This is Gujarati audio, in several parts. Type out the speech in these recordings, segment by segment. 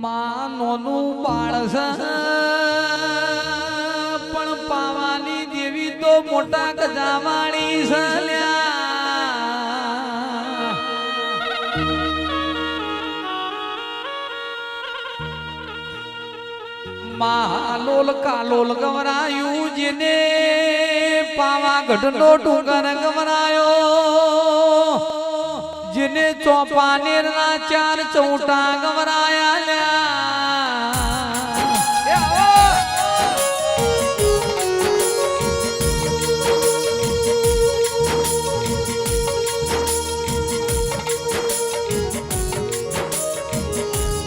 માં નોનું બાળ છે પણ પાવાની દેવી તો મોટા ગજાવાળી છે લ્યા. માલોલ કાલોલ ગવરાયું જેને પાવાગઢનો ડુંગર ગવરાયો જેને ચોપાનેર ના 4 ચૌટા ગવરાયા લ્યા.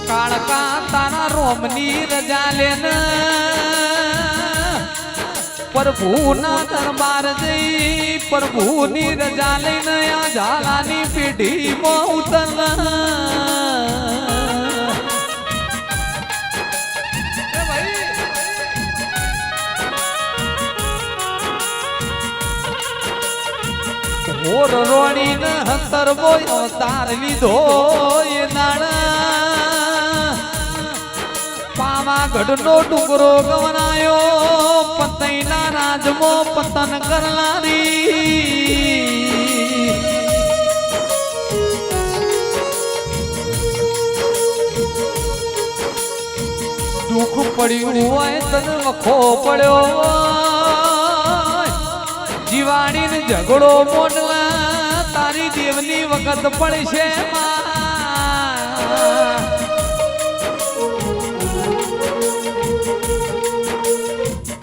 કાળકા તારા રોમની રજા લેન પ્રભુના દરબાર જઈ પ્રભુની રજા લઈને આ ઝાલાની પેઢીમાં ઉતર. મોર રોણીને હતર બોય અવતાર લીધો એ નાણા પાવાગઢનો ડુંગરો ગવરાયો પતઈના રાજમાં પતન કરનારી. દુઃખ પડ્યું હોય તને વખો પડ્યો જીવાડીને ઝઘડો મોડલા તારી દેવની વખત પડશે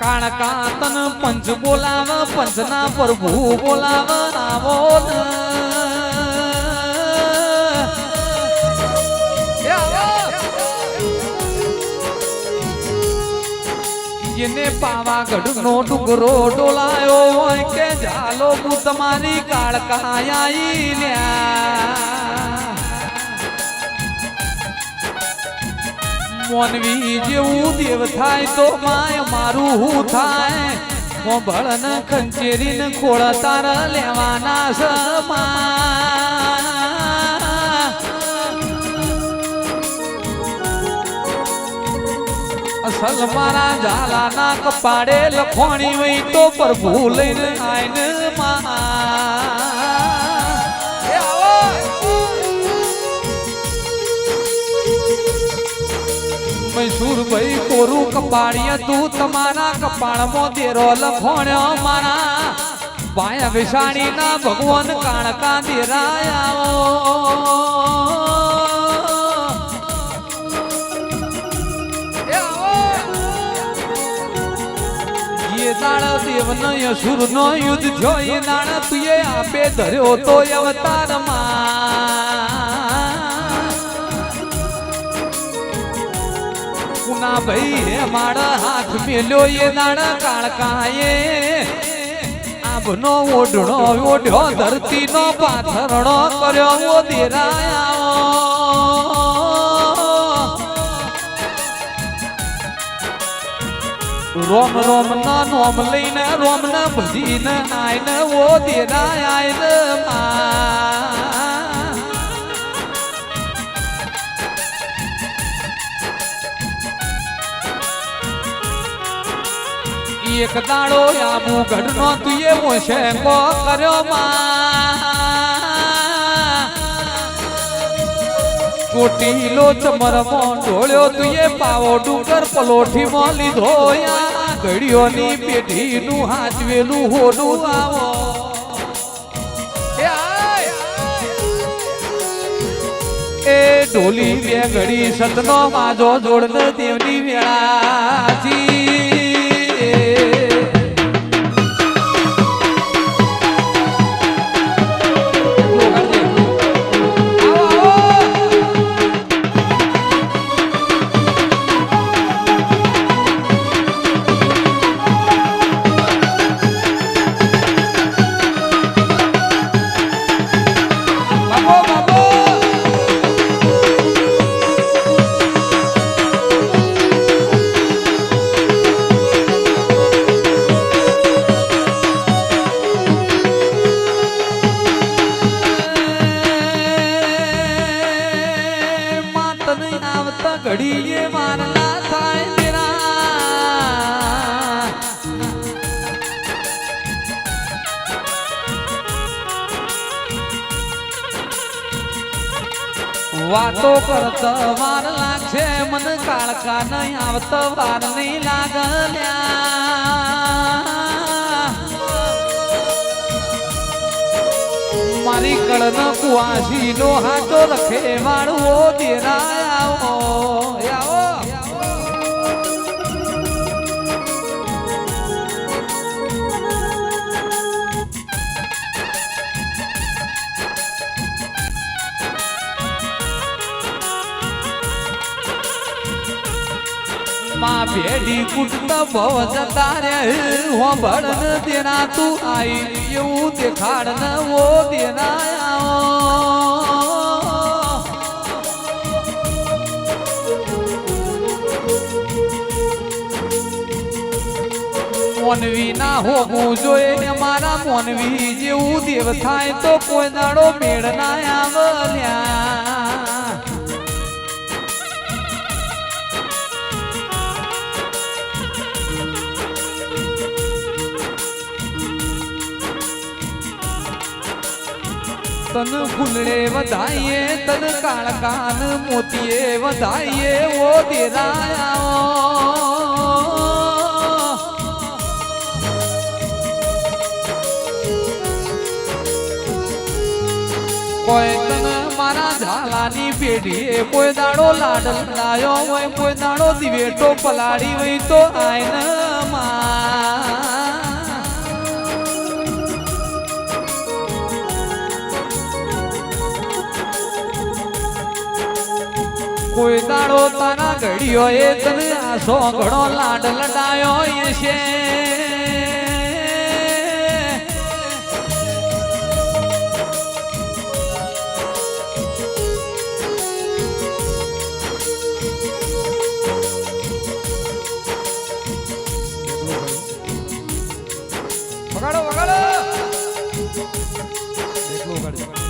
કાળકા તન પંચ બોલાવ પંચના પ્રભુ બોલાવ આવો જેને પાવાગઢનો ડુંગરો ડોલાયો હોય કે ચાલો હું તમારી કાળકા આઈ લ્યા. મોનવી જેવું દેવ થાય તો માય મારું હું થાય મોભળન ખંચેરીને ખોળ તાર લેવાના સમા. અસલ મારા ઝાલાના કપાડે લખોણી વઈ તો પ્રભુ લઈને આઈને મૈસૂર ભાઈ કોરું કપાડીએ તું તમારા કપાળમાં દેરો લખોણ્યો મારા બાયા વિશાળીના ભગવાન કાળકા દેરાયા. દેવનો યસુરનો યુદ્ધ થયો એ દાણ તુએ આપે ધર્યો તો અવતારમાં. પુના ભાઈ હે મારા હાથ મેલ્યો એ દાણ કાળકાએ આભનો ઓઢણો ઓઢ્યો ધરતીનો પાથરણો કર્યો દેરાયા. રોમ રોમ ના નોમ લઈને રોમ ના ભજીને આઈને ઓ દેરાય આઈને એક દાડો આબુ ગઢનો તુએ મોશે કો કર્યો ચોટીલો ચમરમો ઢોળ્યો તુએ પાવો ડુંગર પલોઠીમાં લીધો ઘડીઓની પેઢીનું હાચવેલું હોડું આવો. એ ઢોલી બે ઘડી સતનો માજો જોડન દેવની વેળાથી આવતા ઘડીએ મારલા થાય તેરા વાતો કરતા વાર લાગશે મન કાળકા નહીં આવતા વાર નહીં લાગલ્યા મારી કળન કુવાસી નો હાથો રખે વાળવો દેરાય આવો આવો માં ભેડી કુટતા ભવ જતા રે હો ભળન દેના તું આઈ એવું દેખાડ ન વો દેના મોનવી ના હોવું જોઈએ ને મારા મોનવી જેવું દેવ થાય તો કોઈ દાડો મેળ ના આવલ્યા તન ફૂલડે વધાઈએ તન કાળકાન મોતીએ વધાઈએ ઓ દેરાયા કોઈ તન મારા ઝાલાની પેઢીએ કોઈ દાડો લાડ લાયો હોય કોઈ દાડો દિવેટો પલાડી હોય તો આયન માં કોઈ દાડો તારા ઘડીઓ એ તને આસો ઘણો લાડ લડાયો છે વગાડો વગાડો એટલું વગાડજો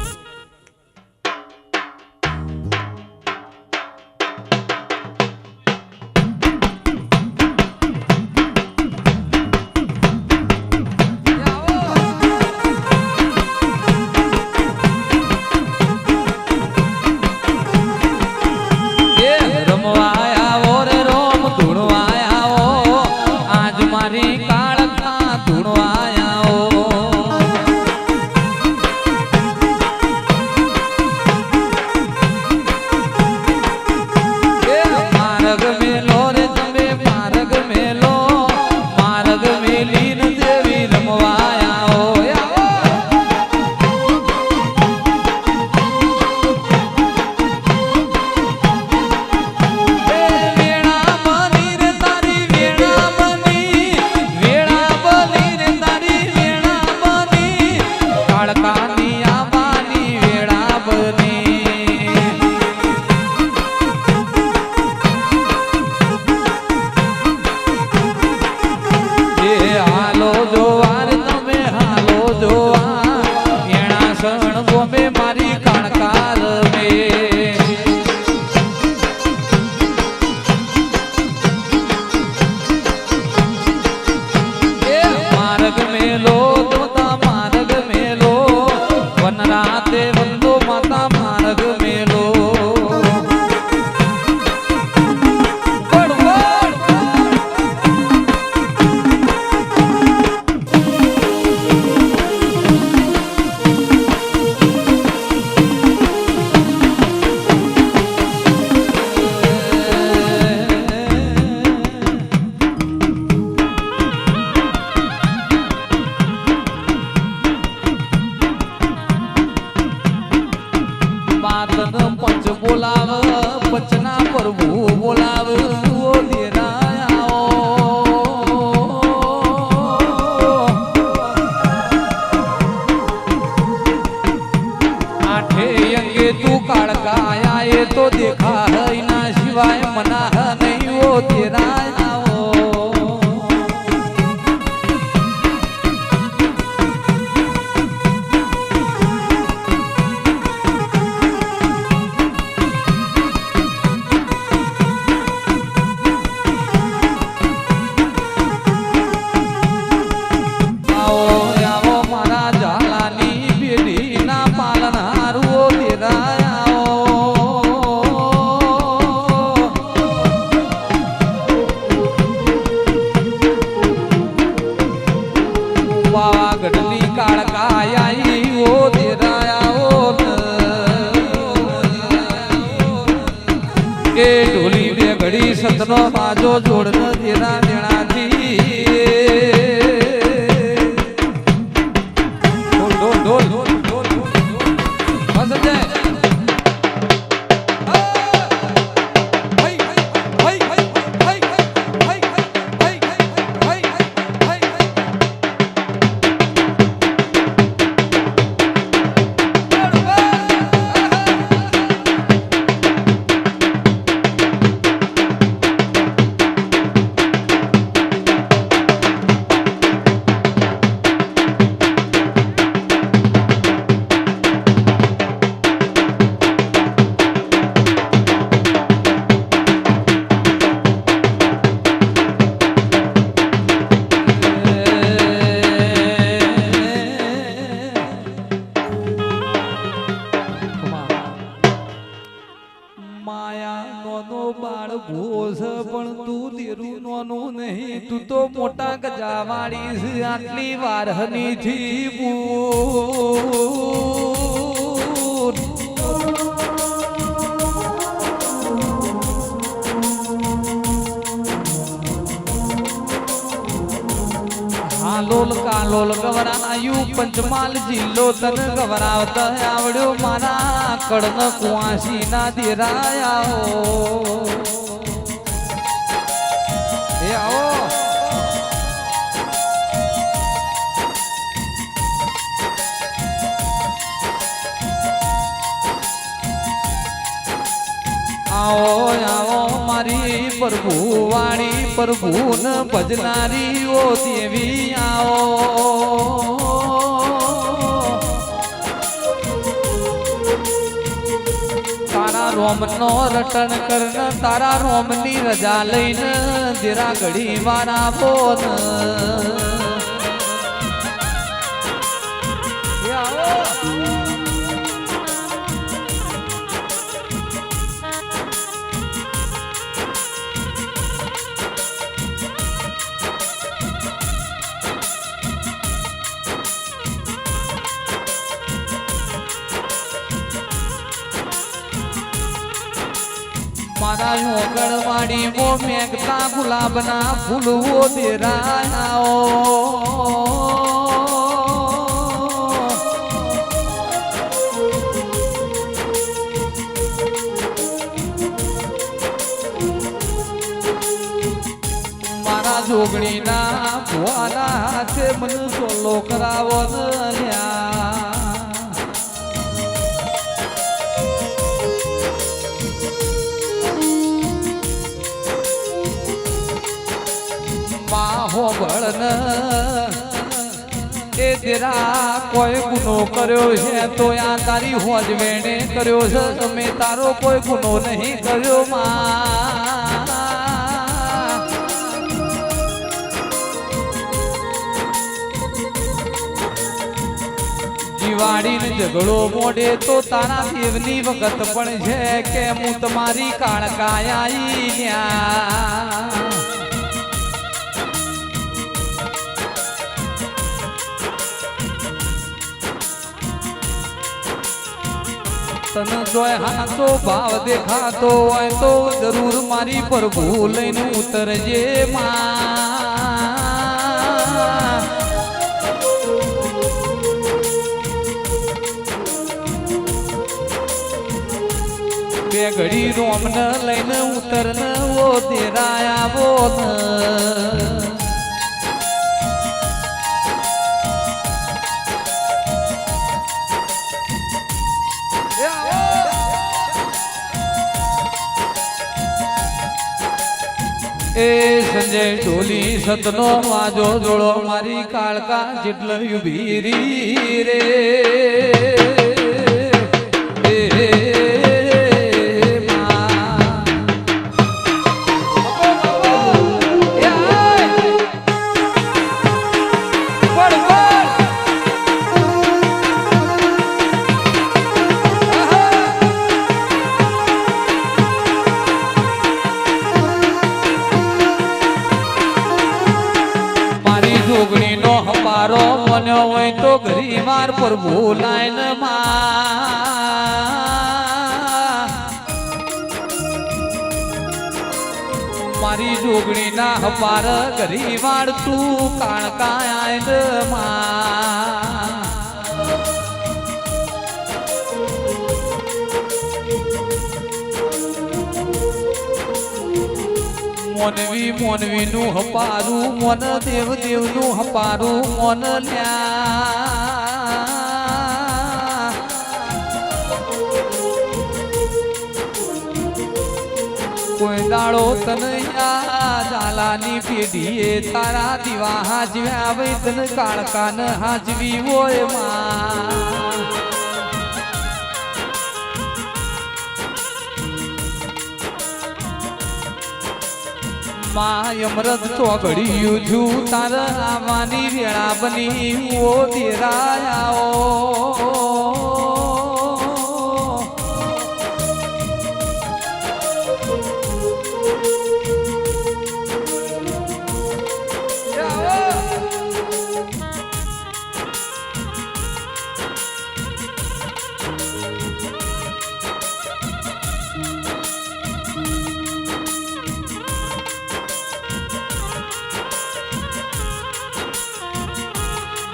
એ ઢોલી બે ઘડી સતનો બાજો જોડ ન દેના દેણાથી ઢોલ ઢોલ ઢોલ ઢોલ ઢોલ સમજે તું તો મોટા ગજાવાળી છે આટલી વાર હની થી બૂટ હાલોલ કાલોલ ગવરાયું પંચમાલ જિલ્લો તન ગવરાવતા આવડ્યો મારા કડન કુવાસી ના દેરાયા એ આવો આવો આવો મારી પ્રભુ વાણી પ્રભુન ભજનારી ઓ દેવી આવો તારા રોમનો રટણ કરન તારા રોમની રજા લઈને દેરા ઘડી વારા બોન મારા ઓગણવાડી મો મેઘતા ગુલાબના ફૂલવો દેરાયો મારા જોગણીના ભુવાના હાથે મને સોલો કરાવો લ્યા હોબળન એ તેરા કોઈ ગુનો કર્યો છે તો આ તારી હોજ વેણે કર્યો છે તમે તારો કોઈ ગુનો નહીં કર્યો માં દિવાળીને ઝઘડો મોડે તો તારા દેવની વખત પણ છે કે હું તમારી કાળકાયા ન્યા તન જોય હાથો ભાવ દેખાતો હોય તો જરૂર મારી પ્રભુ લઈને ઉતરજે માં બે ઘડી રોમન લઈને ઉતરન ઓ દેરાયા બોલ એ સંજય ઢોલી સતનો વાજો જોડો મારી કાળકા જેટલ યુભીરી રે બન્યો હોય તો ઘરી વાર પ્રભુ લાઈન માં મારી જોગણી ના હપાર ઘરી વાળતું કાળકાય માં મોનવી મોનવી નું હપારું મોન દેવ દેવ નું હપારું મોન લ્યા કોઈ દાડો તનયા ઝાલાની પેઢીએ તારા દીવા હાજવ્યા વૈ તન કાળકાન હાજવી હોય માં માં અમૃત ચોગડિયું છું તાર આવવાની વેળા બની ઓ દેરાયાઓ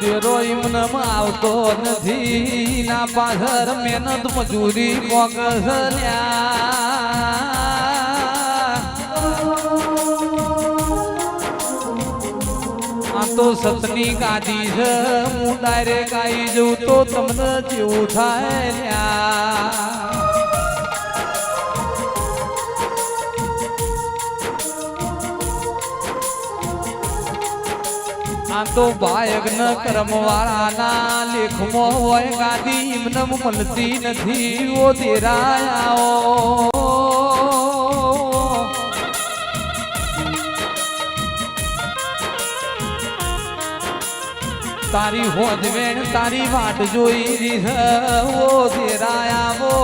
તેરો ઇમનમ આવતો નથી ના પાછળ મહેનત મજૂરી આ તો સતની ગાદી છે હું ડાયરેક્ટ આવી જઉં તો તમને જેવું થાય લ્યા આ તો બાયગ્ન કર્મ વાળાના લેખમાં હોય ગાદી ઇમનમ મળતી નથી ઓ દેરાયાઓ તારી હોજવેણ તારી વાટ જોઈ રહી ઓ દેરાયાઓ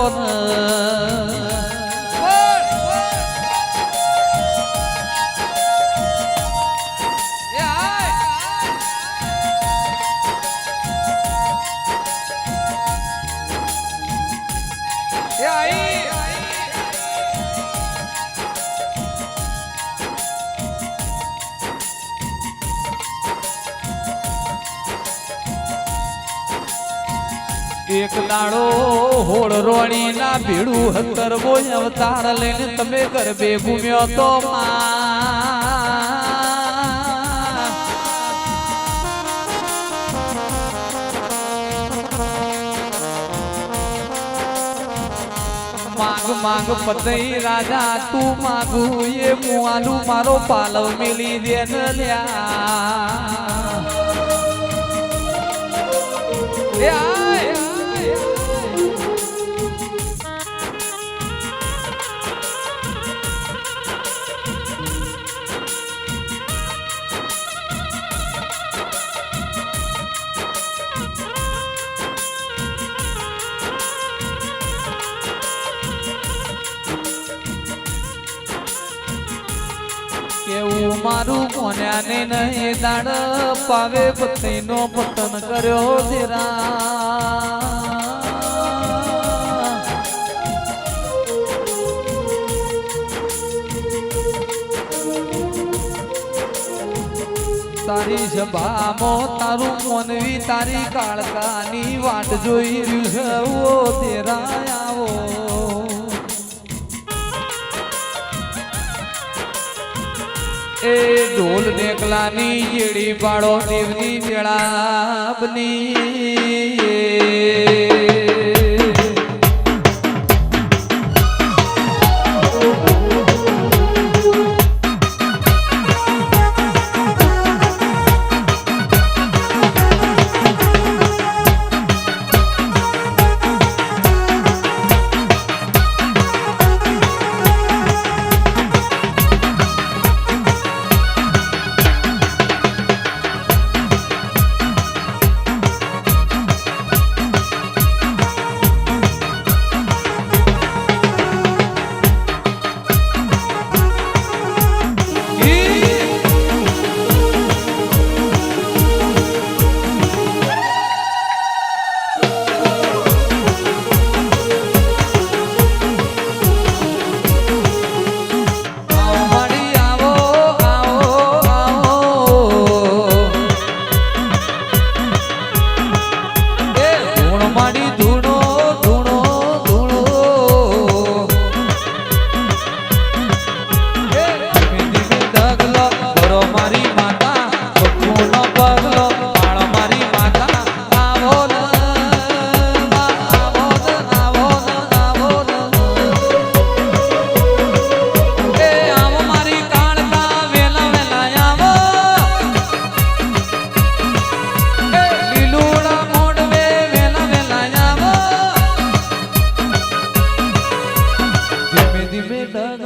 એક દાડો હોળ રોણી ના ભીડું હતર બોય અવતાર લઈને તમે ગરબે ઘૂમ્યો તો માગ માગ પતઈ રાજા તું માગું એ મુઆલું મારો પાલવ મિલી દે ન લ્યા કેવું મારું કોન્યાને નહીં દાડ પાવે પતિનો પતન કર્યો દેરા તારી સભામાં તારું મોનવી તારી કાળકાની વાટ જોઈ રહ્યું છે ઓ દેરા આવો એ ઢોલ નેકલાની જેડી પાડો દેવની વેળા બની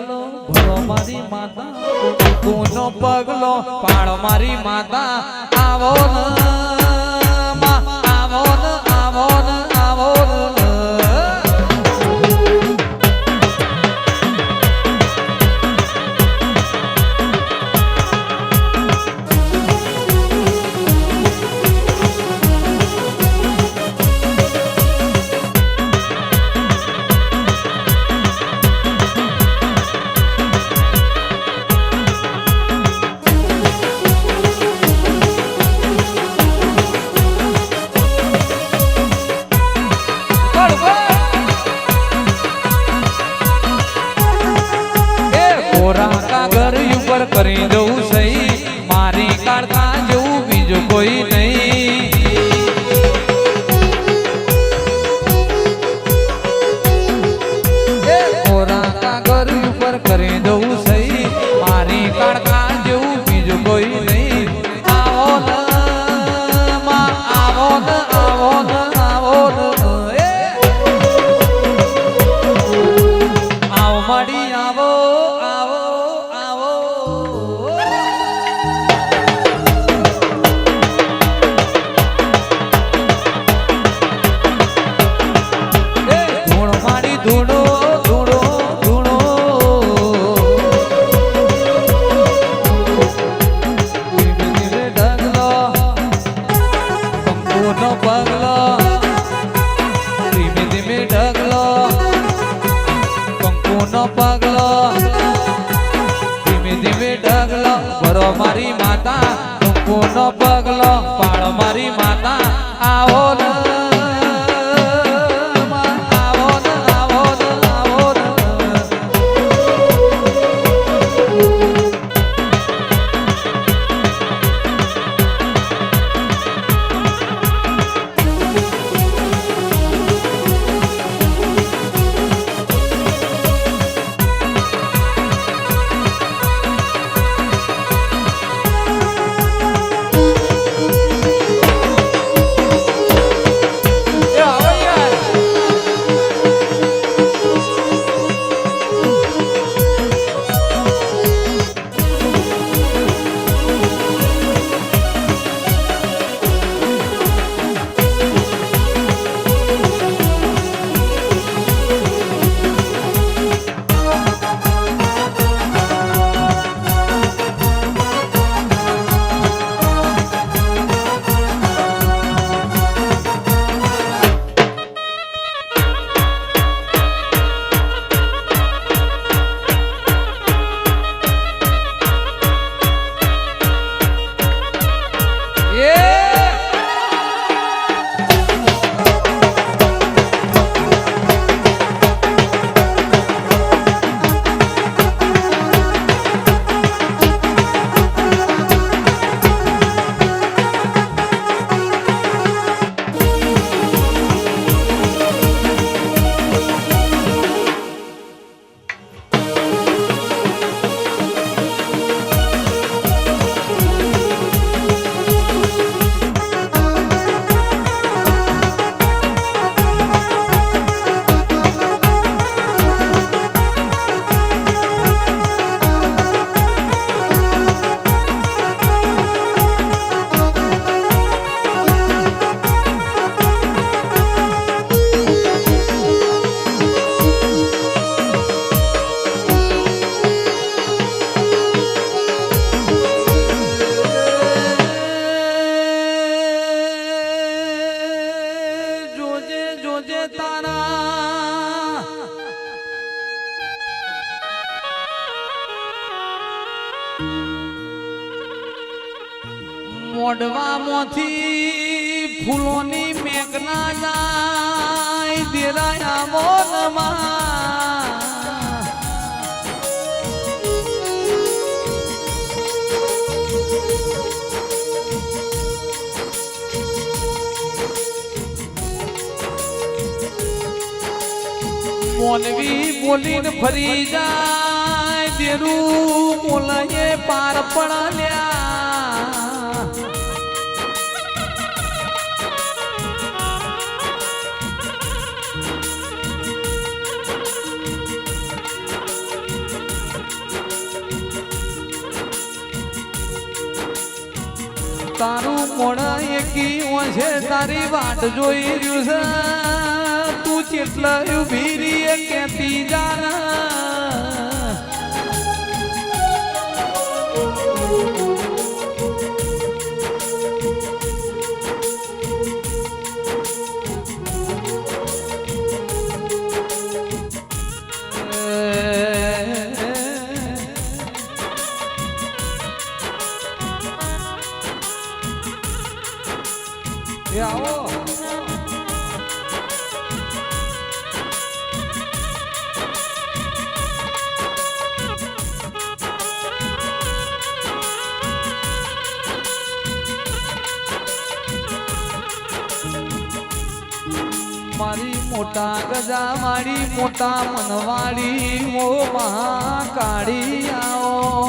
ડગલો ભરો મારી માતા કોનો પગલો પાડો મારી માતા આવો ન આવો ન આવો ન આવો ન કરી દઉં સહી મારી કાળકા જેવું બીજું કોઈ નહીં કોરા કાગળ ઉપર કરી દઉં સહી મારી કાળકા જેવું બીજું કોઈ નહીં આવો ન આવો ન આવો ન આવો ન આવો મળી આવો પગલો ધીમે ધીમે ઢગલો ભરો મારી માતા ટૂંકોનો પગલો પાડો મારી માતા આવો ન આવો ન આવો ન આવો ન મોઢવામાંથી ફૂલોની મેઘના જાય દેરાયા મોનમાં મોનવી બોલીને ફરી જાય દેરું મોલયે પાર પડ્યા તારું મોડા એકી છે તારી વાટ જોઈ રહ્યું છે તું કેટલા ઉભી રહી કેતી જાના આવો મારી મોટા ગજા મારી મોટા મનવાડી ઓ મહાકાળી આવો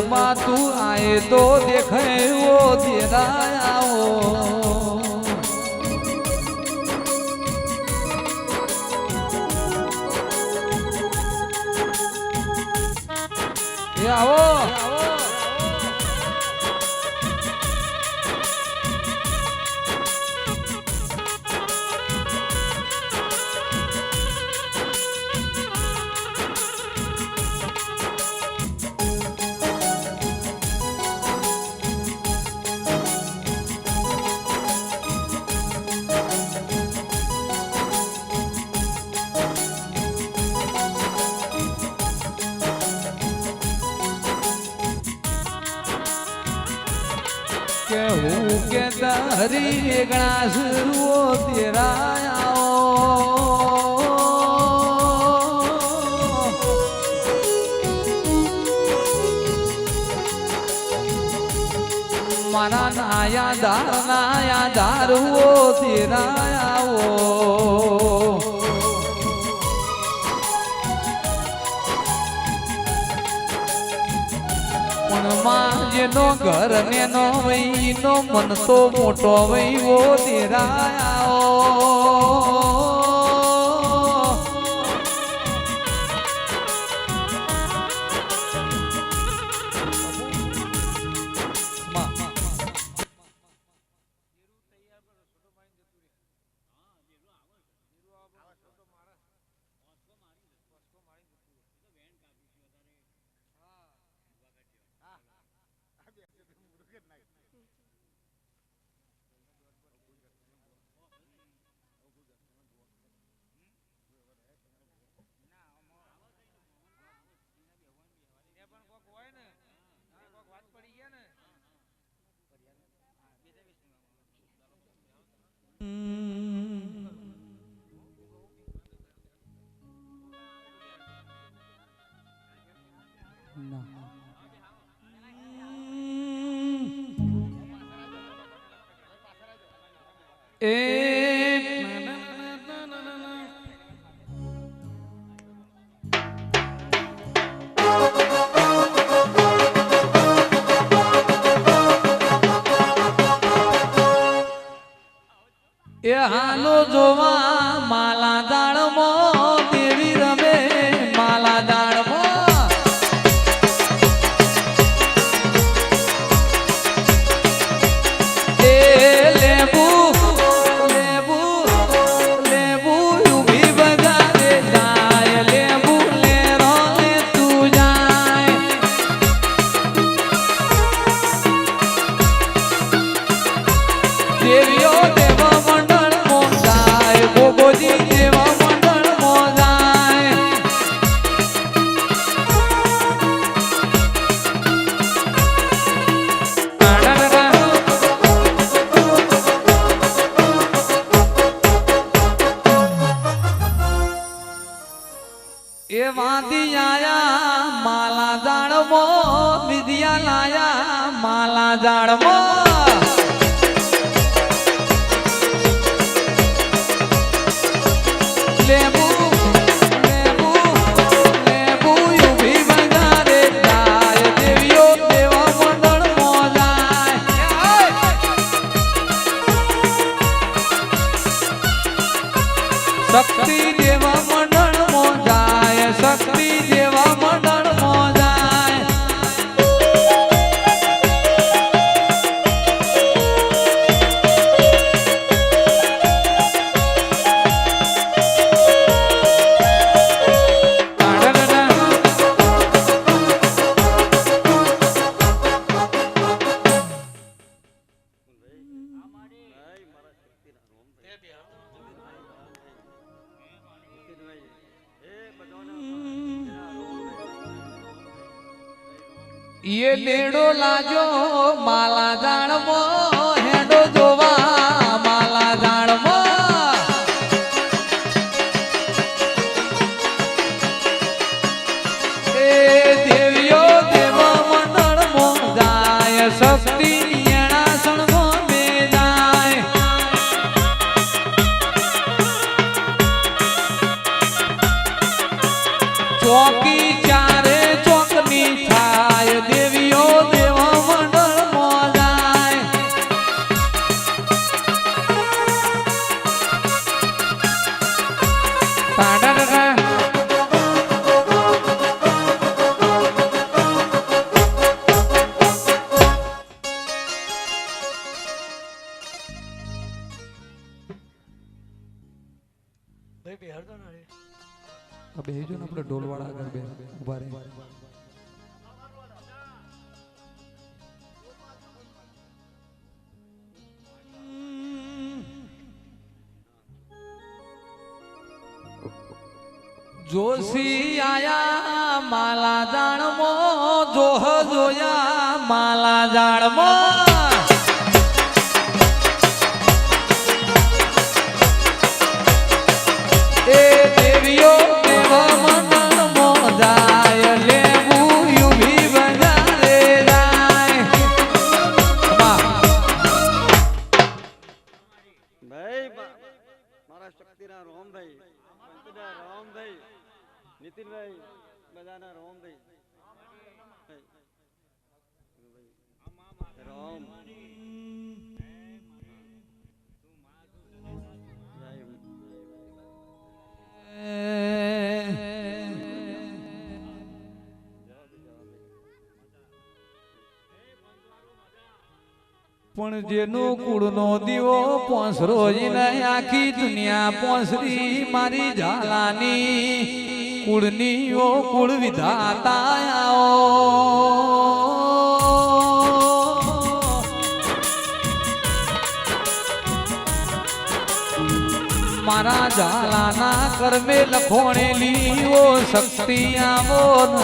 માં તું આए तो देखे वो तेरा आओ आओ कहूँ के तारी गणास वो तेरा आओ मारा नाया दार वो तेरा आओ જેનો ઘર નેનો વઈ નો મન તો મોટો વઈ વો તેરાયો એ હાલો જોવા માલા દાળમાં દેવી રમે માલા દાળમાં એ લેબુ લેબુ લેબુ ઉભી બજારે જાય લેબુ લેરો લે તું જાય દેવીઓ દેવા ગોગોજી દેવા મંડળ મોજાય એ વાંધી આયા માલા જાળમો વિદ્યા લાયા માલા જાળમો લેબુ લેબુ લેબુ ઉભી બજારે જાય દેવીઓ દેવા મંડળ મોજાય ये लेडो लाजो माला जाणमो हेडो जोवा माला जाणमो ए देवियो देव मंडल मो जाय शक्ति येणासण मो में जाय चौकी चारे चौकनी थाय देवियो देव मंडल मो जाय બેજો ને આપણે ઢોલવાળા આગળ બે ઉભા રહે જોશી આયા માલા જાણમો જોહ જોયા માલા જાણમો એ દેવીઓ દેવ મંડળ મો જાય લેવું યુભી બજારે જાય ભાઈ મારા શક્તિના રોમભાઈ પંચના રોમભાઈ નીતિનભાઈ બધાના રોમભાઈ રોમ પણ જેનો કુળનો દીવો પોસરો ને આખી દુનિયા પોસરી મારી ઝાલાની કુળની ઓ કુળ વિધાતા મારા ઝાલાના કર્મે લખોણેલી ઓ શક્તિ આવો ન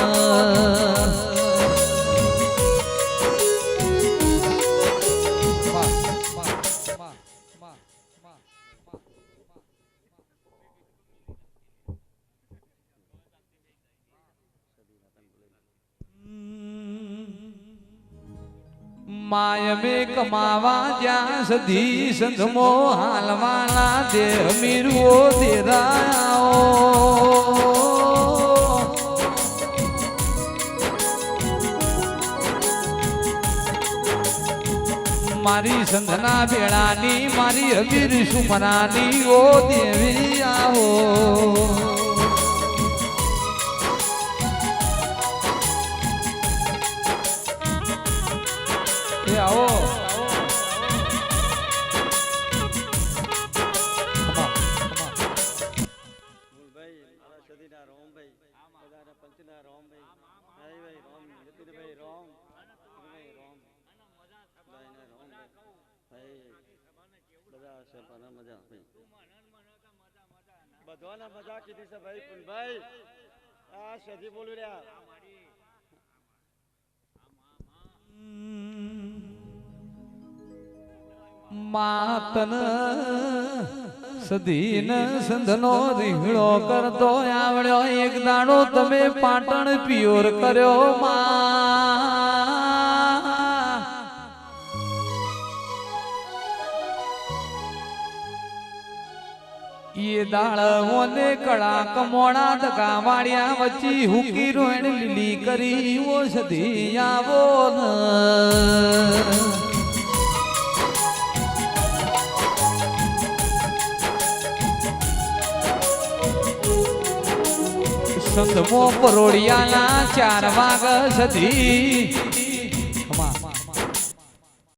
माय में कमावा ज्या सधी संधमो हालवाला दे मीरुओ दे राओ मारी संधना बेड़ानी मारी अबीर सुमरानी ओ देवी आओ आओ ભાઈ મારા સદીના રોમભાઈ બધાના પંચના રોમભાઈ ભાઈ રોમ નીતિનભાઈ રોમ ભાઈ રોમ બધાના રોમ ભાઈ બધા સપાના મજા ભાઈ બધાના મજા કીધી છે ભાઈ પણ ભાઈ આ સદી બોલી રહ્યા માતન સદીન સંધનો રીંગણો કરતો આવડ્યો એક દાડો તમે પાટણ પિયોર કર્યો માં એ દાળવોને કળા કમોણા દગા વાળ્યા વચ્ચી હુકી રોણ લીલી કરી ઓ સદી આવો ન સંધમો પરોડિયાના 4 વાગ સધી